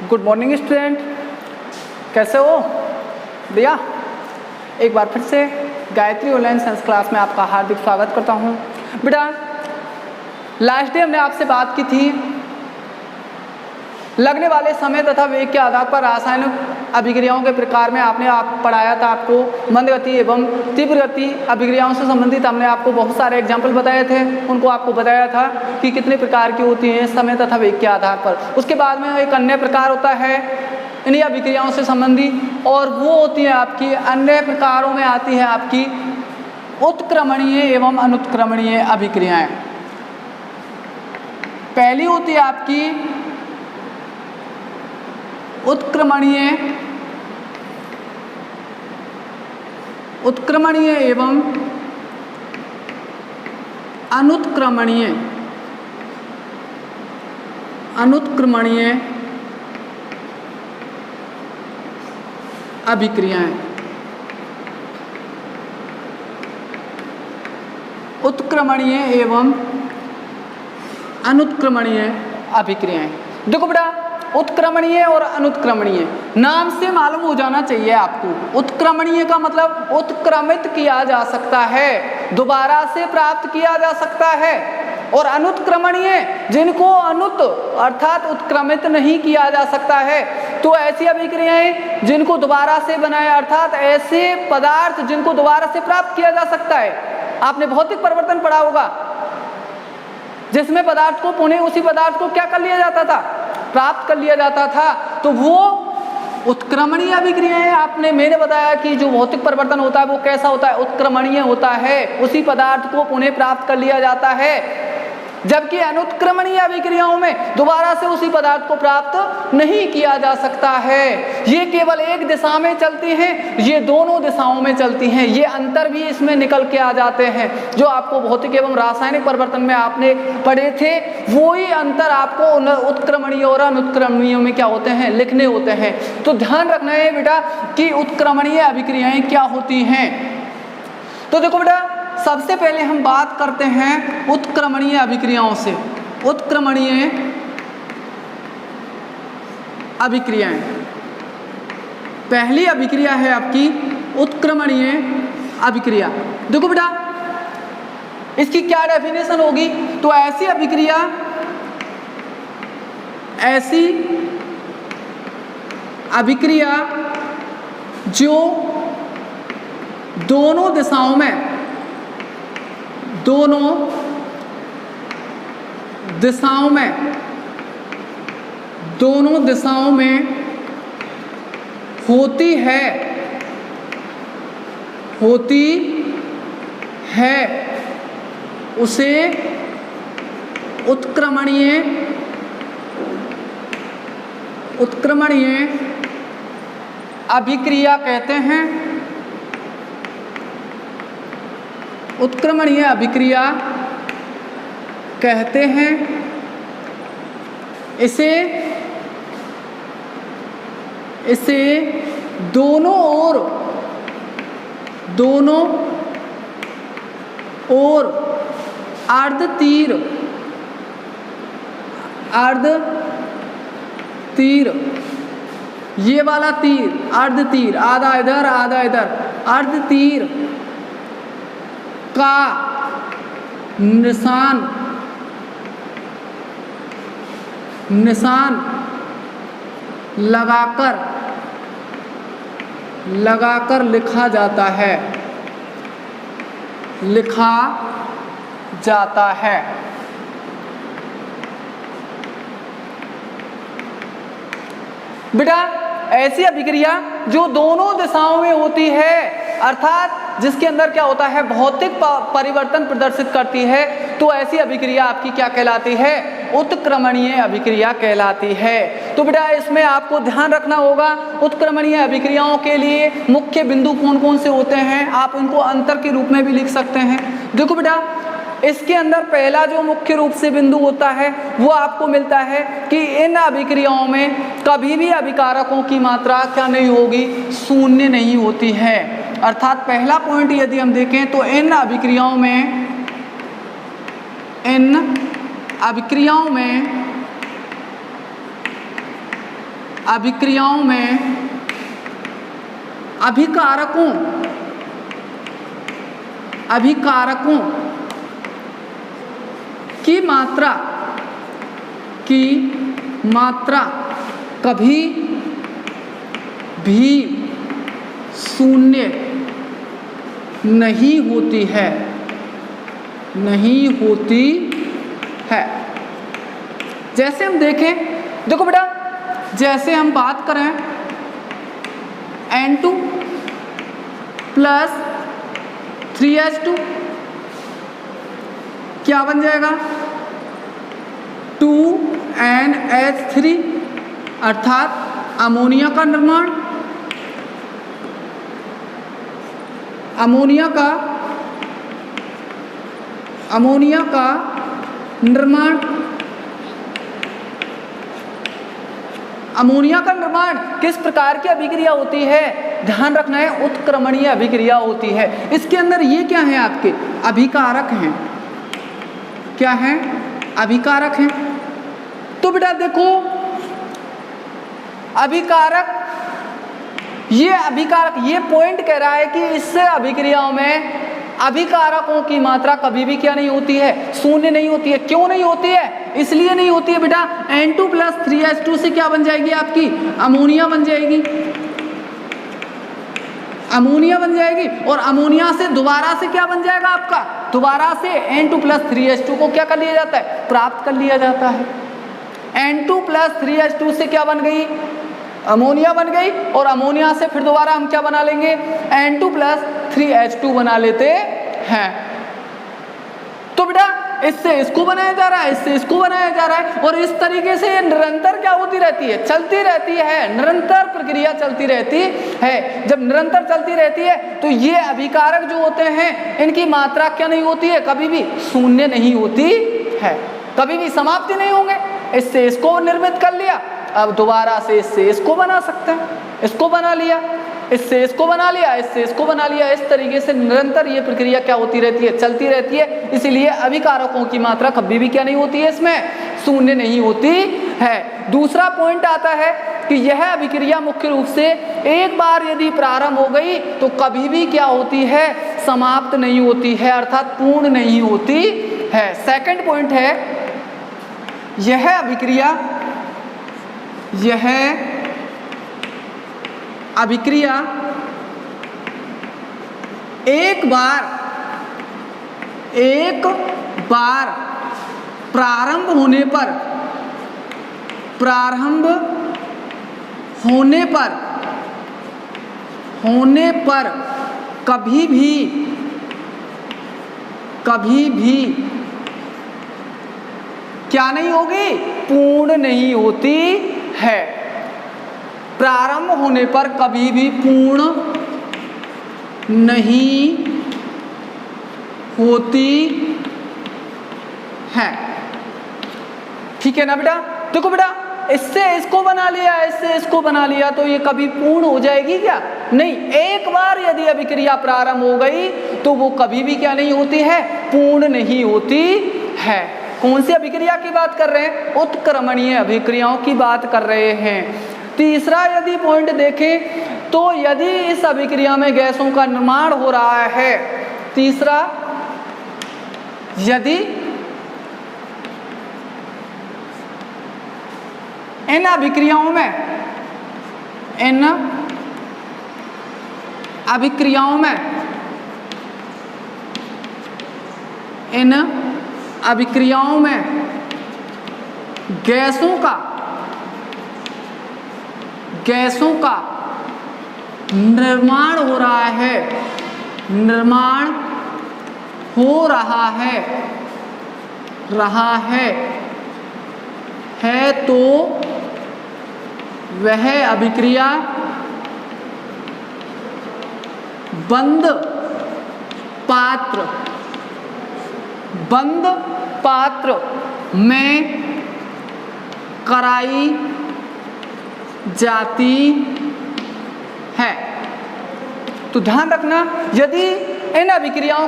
Good morning student, कैसे हो भैया। एक बार फिर से गायत्री ऑनलाइन साइंस क्लास में आपका हार्दिक स्वागत करता हूं। बेटा लास्ट डे हमने आपसे बात की थी लगने वाले समय तथा वेग के आधार पर रासायनिक अभिक्रियाओं के प्रकार में आपने पढ़ाया था। आपको मंद गति एवं तीव्र गति अभिक्रियाओं से संबंधित हमने आपको बहुत सारे एग्जाम्पल बताए थे। उनको आपको बताया था कि कितने प्रकार की होती हैं समय तथा वेग के आधार पर। उसके बाद में एक अन्य प्रकार होता है इन्हीं अभिक्रियाओं से संबंधी, और वो होती है आपकी अन्य प्रकारों में आती है आपकी उत्क्रमणीय एवं अनुत्क्रमणीय अभिक्रियाएं। पहली होती है आपकी उत्क्रमणीय एवं अनुत्क्रमणीय अभिक्रियाएं। उत्क्रमणीय एवं अनुत्क्रमणीय अभिक्रियाएं। देखो बेटा, उत्क्रमणीय और अनुत्क्रमणीय नाम से मालूम हो जाना चाहिए आपको। उत्क्रमणीय का मतलब उत्क्रमित किया जा सकता है, दोबारा से प्राप्त किया जा सकता है, और अनुत्क्रमणीय जिनको अर्थात उत्क्रमित नहीं किया जा सकता है। तो ऐसी अभिक्रियाएं जिनको दोबारा से बनाए, अर्थात ऐसे पदार्थ जिनको दोबारा से प्राप्त किया जा सकता है। आपने भौतिक परिवर्तन पढ़ा होगा जिसमें पदार्थ को पुनः उसी पदार्थ को क्या कर लिया जाता था, प्राप्त कर लिया जाता था। तो वो उत्क्रमणीय अभिक्रियाएं मैंने बताया कि जो भौतिक परिवर्तन होता है वो कैसा होता है, उत्क्रमणीय होता है, उसी पदार्थ को पुनः प्राप्त कर लिया जाता है। जबकि अनुत्क्रमणीय अभिक्रियाओं में दोबारा से उसी पदार्थ को प्राप्त नहीं किया जा सकता है। ये केवल एक दिशा में चलती हैं, ये दोनों दिशाओं में चलती हैं। ये अंतर भी इसमें निकल के आ जाते हैं जो आपको भौतिक एवं रासायनिक परिवर्तन में आपने पढ़े थे। वही अंतर आपको उत्क्रमणीय और अनुत्क्रमणीय में क्या होते हैं, लिखने होते हैं। तो ध्यान रखना है बेटा कि उत्क्रमणीय अभिक्रियाएं क्या होती हैं। तो देखो बेटा, सबसे पहले हम बात करते हैं उत्क्रमणीय अभिक्रियाओं से। उत्क्रमणीय अभिक्रियाएं, पहली अभिक्रिया है आपकी उत्क्रमणीय अभिक्रिया। देखो बेटा, इसकी क्या डेफिनेशन होगी, तो ऐसी अभिक्रिया जो दोनों दिशाओं में होती है उसे उत्क्रमणीय अभिक्रिया कहते हैं। उत्क्रमणीय अभिक्रिया कहते हैं। इसे दोनों ओर अर्धतीर ये वाला तीर, अर्धतीर, आधा इधर आधा इधर, अर्धतीर का निशान लगाकर लिखा जाता है। बेटा ऐसी अभिक्रिया जो दोनों दिशाओं में होती है, अर्थात जिसके अंदर क्या होता है, भौतिक परिवर्तन प्रदर्शित करती है, तो ऐसी अभिक्रिया आपकी क्या कहलाती है, उत्क्रमणीय अभिक्रिया कहलाती है। तो बेटा इसमें आपको ध्यान रखना होगा उत्क्रमणीय अभिक्रियाओं के लिए मुख्य बिंदु कौन कौन से होते हैं। आप इनको अंतर के रूप में भी लिख सकते हैं। देखो बेटा, इसके अंदर पहला जो मुख्य रूप से बिंदु होता है वो आपको मिलता है कि इन अभिक्रियाओं में कभी भी अभिकारकों की मात्रा क्या नहीं होगी, शून्य नहीं होती है। अर्थात पहला पॉइंट यदि हम देखें तो इन अभिक्रियाओं अभिक्रियाओं में अभिकारकों की मात्रा कभी भी शून्य नहीं होती है, जैसे हम देखें, देखो बेटा, जैसे हम बात करें N2 प्लस 3H2 क्या बन जाएगा 2NH3 अर्थात अमोनिया का निर्माण, अमोनिया का निर्माण किस प्रकार की अभिक्रिया होती है, ध्यान रखना है, उत्क्रमणीय अभिक्रिया होती है। इसके अंदर ये क्या है, आपके अभिकारक हैं, क्या हैं, अभिकारक हैं। तो बेटा देखो, ये पॉइंट कह रहा है कि इससे अभिक्रियाओं में अभिकारकों की मात्रा कभी भी क्या नहीं होती है, शून्य नहीं होती है। क्यों नहीं होती है? इसलिए नहीं होती है बेटा, N2 प्लस 3H2 से क्या बन जाएगी, आपकी अमोनिया बन जाएगी, और अमोनिया से दोबारा से क्या बन जाएगा आपका, दोबारा से N2 प्लस 3H2 को क्या कर लिया जाता है, प्राप्त कर लिया जाता है। N2 प्लस 3H2 से क्या बन गई, अमोनिया बन गई, और अमोनिया से फिर दोबारा हम क्या बना लेंगे, N2 प्लस 3H2 बना लेते हैं। तो बेटा इससे इसको बनाया जा रहा है, इससे इसको बनाया जा रहा है, और इस तरीके से ये निरंतर क्या होती रहती है, चलती रहती है, निरंतर प्रक्रिया चलती रहती है। जब निरंतर चलती रहती है तो ये अभिकारक जो होते हैं इनकी मात्रा क्या नहीं होती है, कभी भी शून्य नहीं होती है, कभी भी समाप्ति नहीं होंगे। इससे इसको निर्मित कर लिया, अब दोबारा से इससे इसको बना सकते हैं, इसको बना लिया, इससे इसको बना लिया, इससे इसको बना लिया। इस तरीके से निरंतर ये प्रक्रिया क्या होती रहती है, चलती रहती है। इसीलिए अभिकारकों की मात्रा कभी भी क्या नहीं होती है, इसमें शून्य नहीं होती है। दूसरा पॉइंट आता है कि यह अभिक्रिया मुख्य रूप से एक बार यदि प्रारंभ हो गई तो कभी भी क्या होती है, समाप्त नहीं होती है, अर्थात पूर्ण नहीं होती है। सेकंड पॉइंट है, यह अभिक्रिया एक बार प्रारंभ होने पर कभी भी क्या नहीं होगी, पूर्ण नहीं होती है। प्रारंभ होने पर कभी भी पूर्ण नहीं होती है। ठीक है ना बेटा? देखो बेटा, इससे इसको बना लिया, इससे इसको बना लिया, तो ये कभी पूर्ण हो जाएगी क्या? नहीं। एक बार यदि अभिक्रिया प्रारंभ हो गई तो वो कभी भी क्या नहीं होती है, पूर्ण नहीं होती है। कौन सी अभिक्रिया की बात कर रहे हैं? उत्क्रमणीय अभिक्रियाओं की बात कर रहे हैं। तीसरा यदि पॉइंट देखें तो यदि इस अभिक्रिया में गैसों का निर्माण हो रहा है, तीसरा, यदि इन अभिक्रियाओं में गैसों का निर्माण हो रहा है तो वह अभिक्रिया बंद पात्र में कराई जाती है। तो ध्यान रखना, यदि इन अभिक्रियाओं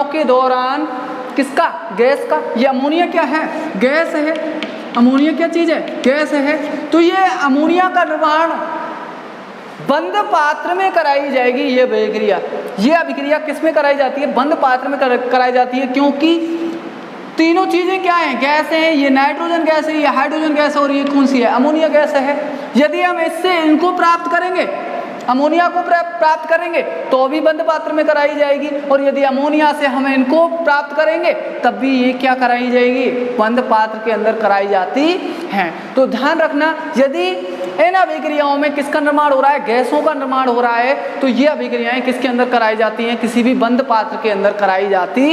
के दौरान किसका, गैस का, ये अमोनिया क्या है, गैस है, अमोनिया क्या चीज़ है? गैस है। तो ये अमोनिया का निर्माण बंद पात्र में कराई जाएगी। ये अभिक्रिया, ये अभिक्रिया किस में कराई जाती है? बंद पात्र में कराई जाती है, क्योंकि तीनों चीजें क्या हैं? गैस है। ये नाइट्रोजन गैस है, ये हाइड्रोजन गैस है और ये कौन सी है? अमोनिया गैस है। यदि हम इससे इनको प्राप्त करेंगे, अमोनिया को प्राप्त करेंगे तो भी बंद पात्र में कराई जाएगी, और यदि अमोनिया से हम इनको प्राप्त करेंगे तब भी ये क्या कराई जाएगी? बंद पात्र के अंदर कराई जाती हैं। तो ध्यान रखना, यदि इन अभिक्रियाओं में किसका निर्माण हो रहा है? गैसों का निर्माण हो रहा है, तो ये अभिक्रियाएं किसके अंदर कराई जाती हैं? किसी भी बंद पात्र के अंदर कराई जाती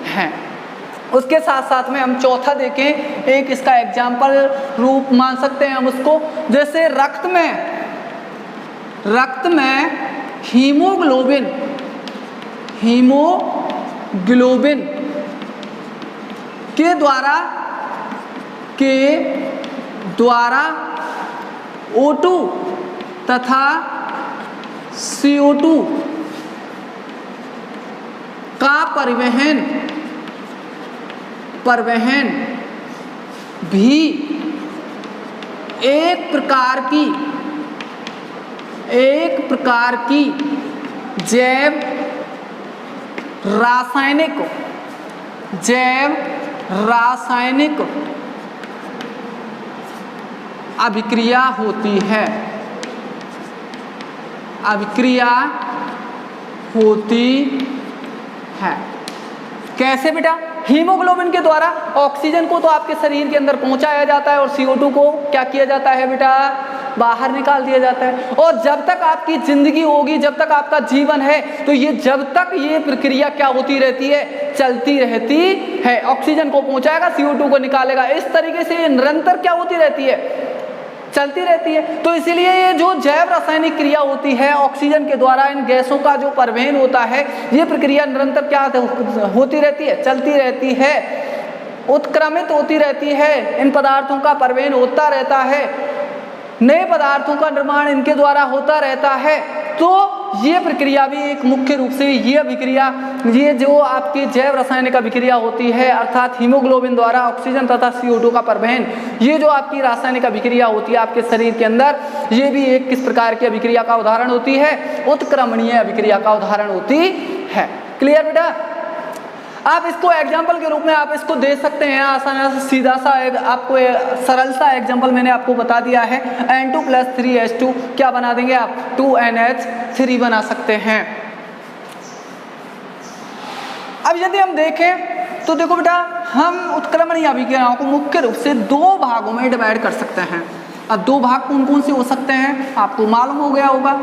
हैं। उसके साथ साथ में हम चौथा देखें, एक इसका एग्जाम्पल रूप मान सकते हैं हम उसको, जैसे रक्त में हीमोग्लोबिन के द्वारा O2 तथा CO2 का परिवहन भी एक प्रकार की जैव रासायनिक अभिक्रिया होती है। कैसे बेटा? हीमोग्लोबिन के द्वारा ऑक्सीजन को तो आपके शरीर के अंदर पहुंचाया जाता है और CO2 को क्या किया जाता है बेटा? बाहर निकाल दिया जाता है। और जब तक आपकी जिंदगी होगी, जब तक आपका जीवन है, तो ये जब तक ये प्रक्रिया क्या होती रहती है? चलती रहती है। ऑक्सीजन को पहुंचाएगा, CO2 को निकालेगा, इस तरीके से ये निरंतर क्या होती रहती है? चलती रहती है। तो इसीलिए ये जो जैव रासायनिक क्रिया होती है ऑक्सीजन के द्वारा इन गैसों का जो परिवहन होता है, ये प्रक्रिया निरंतर क्या होती रहती है? चलती रहती है, उत्क्रमित होती रहती है। इन पदार्थों का परिवहन होता रहता है, नए पदार्थों का निर्माण इनके द्वारा होता रहता है। तो ये प्रक्रिया भी एक मुख्य रूप से ये अभिक्रिया, ये जो आपकी जैव रासायनिक अभिक्रिया होती है, अर्थात हीमोग्लोबिन द्वारा ऑक्सीजन तथा CO2 का परिवहन, ये जो आपकी रासायनिक अभिक्रिया होती है आपके शरीर के अंदर, ये भी एक किस प्रकार की अभिक्रिया का उदाहरण होती है? उत्क्रमणीय अभिक्रिया का उदाहरण होती है। क्लियर बेटा? आप इसको एग्जाम्पल के रूप में आप इसको दे सकते हैं आसान से, सीधा सा आपको सरल सा एग्जाम्पल मैंने आपको बता दिया है। N2 + 3H2 क्या बना देंगे आप? 2NH3 बना सकते हैं। अब यदि हम देखें तो देखो बेटा, हम उत्क्रमणीय अभिक्रियाओं को मुख्य रूप से दो भागों में डिवाइड कर सकते हैं। अब दो भाग कौन कौन से हो सकते हैं आपको मालूम हो गया होगा।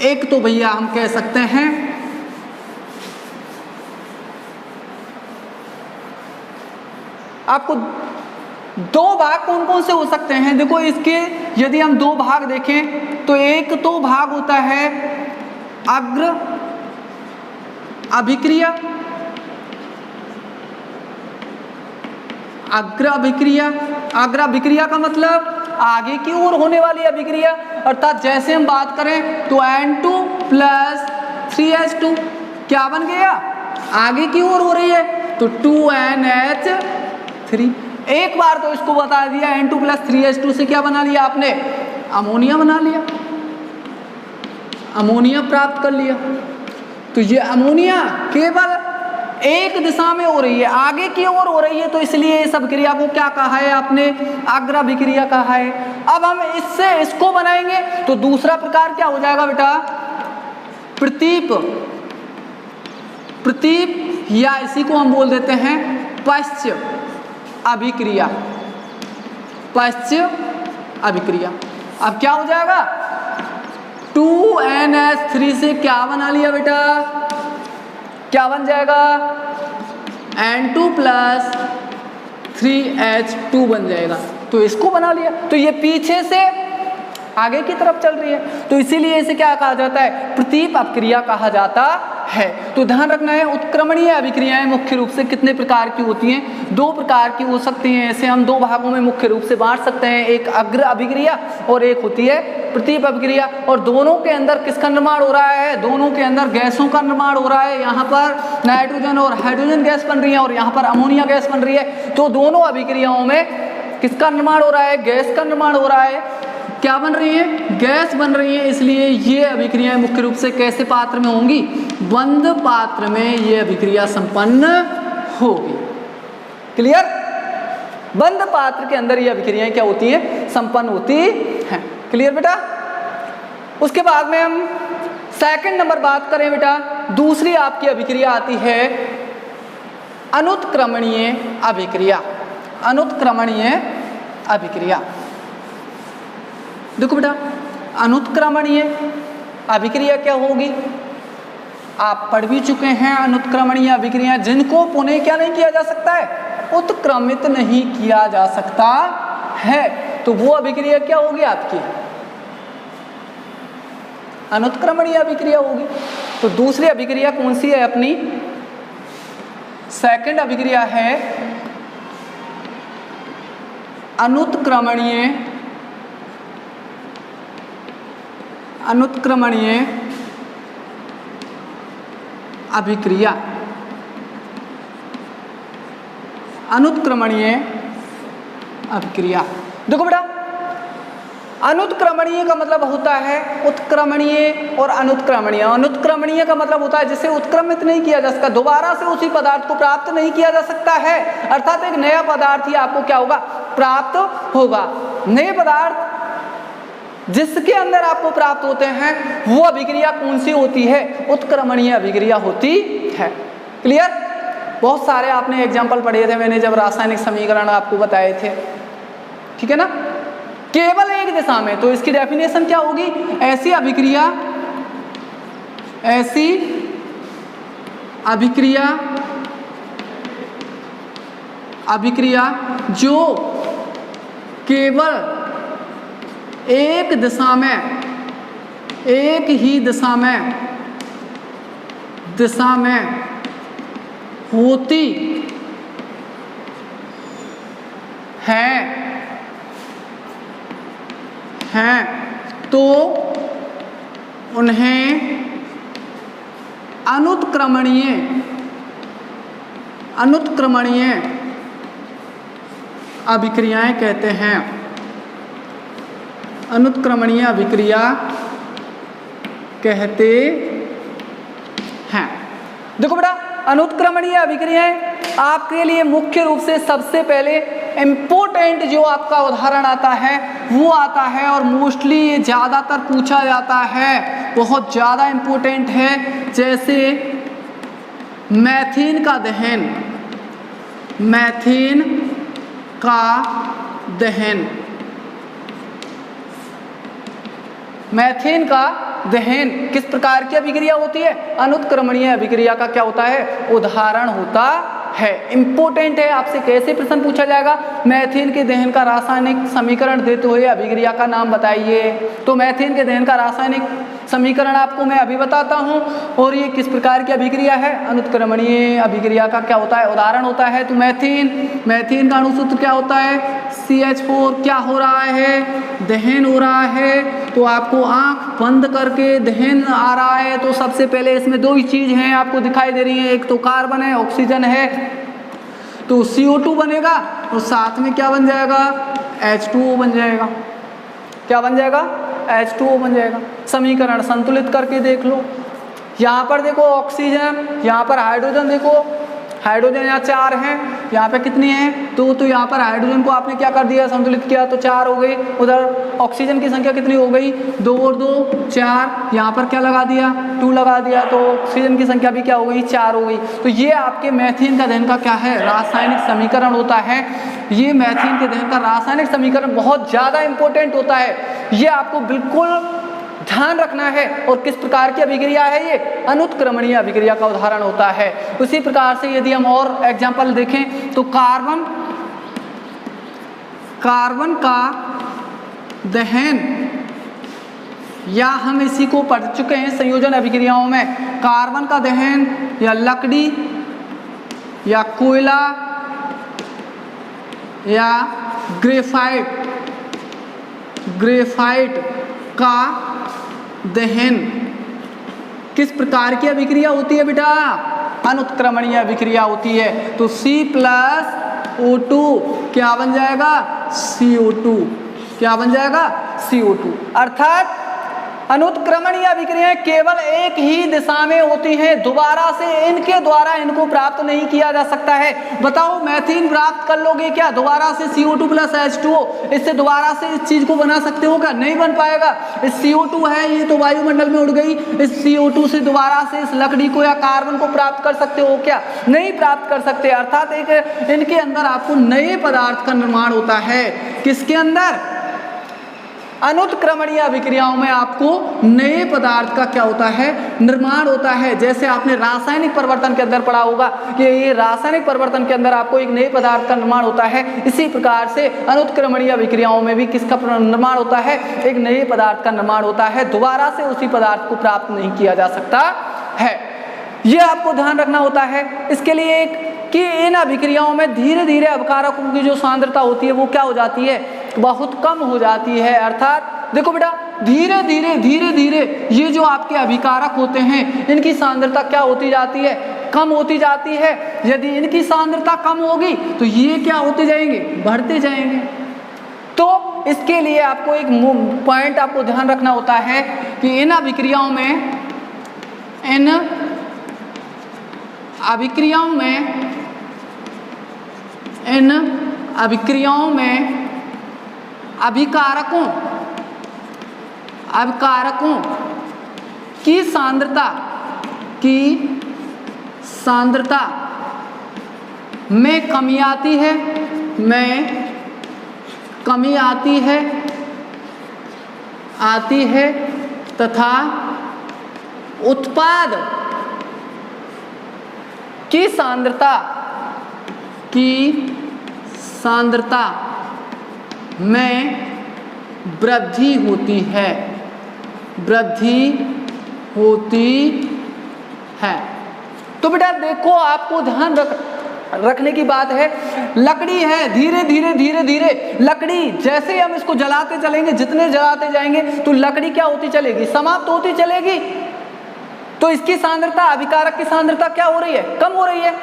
एक तो भैया हम कह सकते हैं आपको दो भाग कौन कौन से हो सकते हैं? देखो इसके यदि हम दो भाग देखें तो एक तो भाग होता है अग्र अभिक्रिया, अग्र अभिक्रिया का मतलब आगे की ओर होने वाली अभिक्रिया, अर्थात जैसे हम बात करें तो N2 + 3H2 क्या बन गया? आगे की ओर हो रही है तो 2NH3। एक बार तो इसको बता दिया, N2 + 3H2 से क्या बना लिया आपने? अमोनिया बना लिया, अमोनिया प्राप्त कर लिया। तो ये अमोनिया केवल एक दिशा में हो रही है, आगे की ओर हो रही है, तो इसलिए इस अभिक्रिया को क्या कहा है आपने? अग्र अभिक्रिया कहा है। अब हम इससे इसको बनाएंगे तो दूसरा प्रकार क्या हो जाएगा बेटा? प्रतीप या इसी को हम बोल देते हैं पश्च अभिक्रिया, पश्च अभिक्रिया। अब क्या हो जाएगा? 2NH3 से क्या बना लिया बेटा? क्या बन जाएगा? N2 + 3H2 बन जाएगा। तो इसको बना लिया, तो ये पीछे से आगे की तरफ चल रही है, तो इसीलिए इसे क्या कहा जाता है? प्रतीप अभिक्रिया कहा जाता है। तो ध्यान रखना है, उत्क्रमणीय अभिक्रियाएं मुख्य रूप से कितने प्रकार की होती हैं? दो प्रकार की हो सकती हैं। इसे हम दो भागों में मुख्य रूप से बांट सकते हैं, एक अग्र अभिक्रिया और एक होती है प्रतीप अभिक्रिया। और दोनों के अंदर किसका निर्माण हो रहा है? दोनों के अंदर गैसों का निर्माण हो रहा है। यहाँ पर नाइट्रोजन और हाइड्रोजन गैस बन रही है और यहाँ पर अमोनिया गैस बन रही है। तो दोनों अभिक्रियाओं में किसका निर्माण हो रहा है? गैस का निर्माण हो रहा है। क्या बन रही है? गैस बन रही है। इसलिए ये अभिक्रियाएं मुख्य रूप से कैसे पात्र में होंगी? बंद पात्र में ये अभिक्रिया संपन्न होगी। क्लियर? बंद पात्र के अंदर ये अभिक्रियाएं क्या होती है? संपन्न होती हैं। क्लियर बेटा? उसके बाद में हम सेकंड नंबर बात करें बेटा, दूसरी आपकी अभिक्रिया आती है अनुत्क्रमणीय अभिक्रिया। अनुत्क्रमणीय अभिक्रिया, देखो बेटा, अनुत्क्रमणीय अभिक्रिया क्या होगी? आप पढ़ भी चुके हैं अनुत्क्रमणीय अभिक्रिया, जिनको पुनः क्या नहीं किया जा सकता है? उत्क्रमित नहीं किया जा सकता है। तो वो अभिक्रिया क्या होगी आपकी? अनुत्क्रमणीय अभिक्रिया होगी। तो दूसरी अभिक्रिया कौन सी है अपनी? सेकंड अभिक्रिया है अनुत्क्रमणीय अभिक्रिया। अनुत्क्रमणीय अभिक्रिया, देखो बेटा, अनुत्क्रमणीय का मतलब होता है उत्क्रमणीय और अनुत्क्रमणीय। अनुत्क्रमणीय का मतलब होता है जिसे उत्क्रमित नहीं किया जा सकता, दोबारा से उसी पदार्थ को प्राप्त नहीं किया जा सकता है। अर्थात एक नया पदार्थ ही आपको क्या होगा? प्राप्त होगा। नए पदार्थ जिसके अंदर आपको प्राप्त होते हैं वो अभिक्रिया कौन सी होती है? उत्क्रमणीय अभिक्रिया होती है। क्लियर? बहुत सारे आपने एग्जाम्पल पढ़े थे मैंने जब रासायनिक समीकरण आपको बताए थे, ठीक है ना? केवल एक दिशा में, तो इसकी डेफिनेशन क्या होगी? ऐसी अभिक्रिया जो केवल एक दिशा में, एक ही दिशा में होती हैं तो उन्हें अनुत्क्रमणीय अभिक्रियाएं कहते हैं। अनुत्क्रमणीय अभिक्रिया कहते हैं। देखो बेटा, अनुत्क्रमणीय अभिक्रियाएं आपके लिए मुख्य रूप से सबसे पहले इम्पोर्टेंट जो आपका उदाहरण आता है वो आता है, और मोस्टली ये ज़्यादातर पूछा जाता है, बहुत ज़्यादा इम्पोर्टेंट है। जैसे मैथेन का दहन, मैथेन का दहन, मैथेन का दहन किस प्रकार की अभिक्रिया होती है? अनुत्क्रमणीय अभिक्रिया का क्या होता है? उदाहरण होता है। इंपॉर्टेंट है, आपसे कैसे प्रश्न पूछा जाएगा? मैथेन के दहन का रासायनिक समीकरण देते हुए अभिक्रिया का नाम बताइए। तो मैथेन के दहन का रासायनिक समीकरण आपको मैं अभी बताता हूँ, और ये किस प्रकार की अभिक्रिया है? अनुत्क्रमणीय अभिक्रिया का क्या होता है? उदाहरण होता है। तो मैथेन का अणुसूत्र क्या होता है? CH4। क्या हो रहा है? दहन हो रहा है। तो आपको आंख बंद करके दहन आ रहा है, तो सबसे पहले इसमें दो ही चीज़ हैं आपको दिखाई दे रही है, एक तो कार्बन है, ऑक्सीजन है, तो CO2 बनेगा, और साथ में क्या बन जाएगा? H2O बन जाएगा। क्या बन जाएगा? H2O बन जाएगा। समीकरण संतुलित करके देख लो, यहाँ पर देखो ऑक्सीजन, यहाँ पर हाइड्रोजन, देखो हाइड्रोजन यहाँ 4 हैं, यहाँ पे कितनी हैं? 2। तो यहाँ पर हाइड्रोजन को आपने क्या कर दिया? संतुलित किया, तो 4 हो गई। उधर ऑक्सीजन की संख्या कितनी हो गई? 2 और 2 4। यहाँ पर क्या लगा दिया? 2 लगा दिया, तो ऑक्सीजन की संख्या भी क्या हो गई? 4 हो गई। तो ये आपके मैथेन का दहन का क्या है? रासायनिक समीकरण होता है। ये मैथेन के दहन का रासायनिक समीकरण बहुत ज़्यादा इंपॉर्टेंट होता है, ये आपको बिल्कुल ध्यान रखना है। और किस प्रकार की अभिक्रिया है ये? अनुत्क्रमणीय अभिक्रिया का उदाहरण होता है। उसी प्रकार से यदि हम और एग्जाम्पल देखें तो कार्बन का दहन, या हम इसी को पढ़ चुके हैं संयोजन अभिक्रियाओं में, कार्बन का दहन या लकड़ी या कोयला या ग्रेफाइट का दहन किस प्रकार की अभिक्रिया होती है बेटा? अनुत्क्रमणीय अभिक्रिया होती है। तो C+O2 क्या बन जाएगा? CO2। क्या बन जाएगा? CO2। अर्थात अनुत्क्रमणीय अभिक्रियाएं केवल एक ही दिशा में होती हैं, दोबारा से इनके द्वारा इनको प्राप्त नहीं किया जा सकता है। बताओ मीथेन प्राप्त कर लोगे क्या दोबारा से CO2 प्लस H2O? इससे दोबारा से इस चीज को बना सकते हो क्या? नहीं बन पाएगा। इस CO2 है ये तो वायुमंडल में उड़ गई, इस CO2 से दोबारा से इस लकड़ी को या कार्बन को प्राप्त कर सकते हो क्या? नहीं प्राप्त कर सकते। अर्थात एक इनके अंदर आपको नए पदार्थ का निर्माण होता है। किसके अंदर? अनुत्क्रमणीय अभिक्रियाओं में आपको नए पदार्थ का क्या होता है? निर्माण होता है। जैसे आपने रासायनिक परिवर्तन के अंदर पढ़ा होगा कि ये रासायनिक परिवर्तन के अंदर आपको एक नए पदार्थ का निर्माण होता है, इसी प्रकार से अनुत्क्रमणीय अभिक्रियाओं में भी किसका निर्माण होता है? एक नए पदार्थ का निर्माण होता है, दोबारा से उसी पदार्थ को प्राप्त नहीं किया जा सकता है। ये आपको ध्यान रखना होता है। इसके लिए एक कि इन अभिक्रियाओं में धीरे धीरे अभिकारकों की जो सांद्रता होती है वो क्या हो जाती है? बहुत कम हो जाती है। अर्थात देखो बेटा, धीरे धीरे ये जो आपके अभिकारक होते हैं इनकी सांद्रता क्या होती जाती है? कम होती जाती है। यदि इनकी सांद्रता कम होगी तो ये क्या होते जाएंगे? बढ़ते जाएंगे। तो इसके लिए आपको एक पॉइंट आपको ध्यान रखना होता है कि इन अभिक्रियाओं में अभिकारकों की सांद्रता में कमी आती है तथा उत्पाद की सांद्रता में वृद्धि होती है। तो बेटा देखो, आपको ध्यान रखने की बात है, लकड़ी है, धीरे धीरे लकड़ी जैसे हम इसको जलाते चलेंगे, जितने जलाते जाएंगे तो लकड़ी क्या होती चलेगी? समाप्त होती चलेगी। तो इसकी सांद्रता, अभिकारक की सांद्रता क्या हो रही है? कम हो रही है।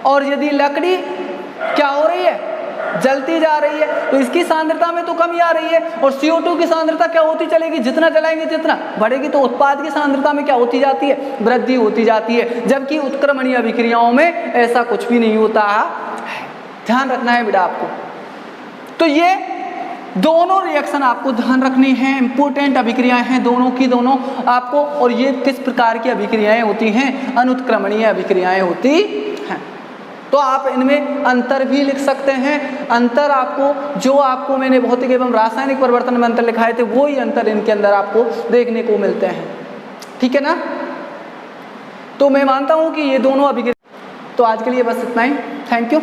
और यदि लकड़ी क्या हो रही है? जलती जा रही है, तो इसकी सांद्रता में तो कमी आ रही है। और CO2 की सांद्रता क्या होती चलेगी? जितना जलाएंगे जितना बढ़ेगी, तो उत्पाद की सांद्रता में क्या होती जाती है? वृद्धि होती जाती है। जबकि उत्क्रमणीय अभिक्रियाओं में ऐसा कुछ भी नहीं होता है। ध्यान रखना है बेटा आपको। तो ये दोनों रिएक्शन आपको ध्यान रखनी है, इंपॉर्टेंट अभिक्रियाएं हैं दोनों की दोनों आपको। और ये किस प्रकार की अभिक्रियाएं होती हैं? अनुत्क्रमणीय अभिक्रियाएं होती हैं। तो आप इनमें अंतर भी लिख सकते हैं। अंतर आपको जो आपको मैंने भौतिक एवं रासायनिक परिवर्तन में अंतर लिखाए थे, वो ही अंतर इनके अंदर आपको देखने को मिलते हैं। ठीक है ना? तो मैं मानता हूं कि ये दोनों अभिक्रिया। तो आज के लिए बस इतना ही। Thank you.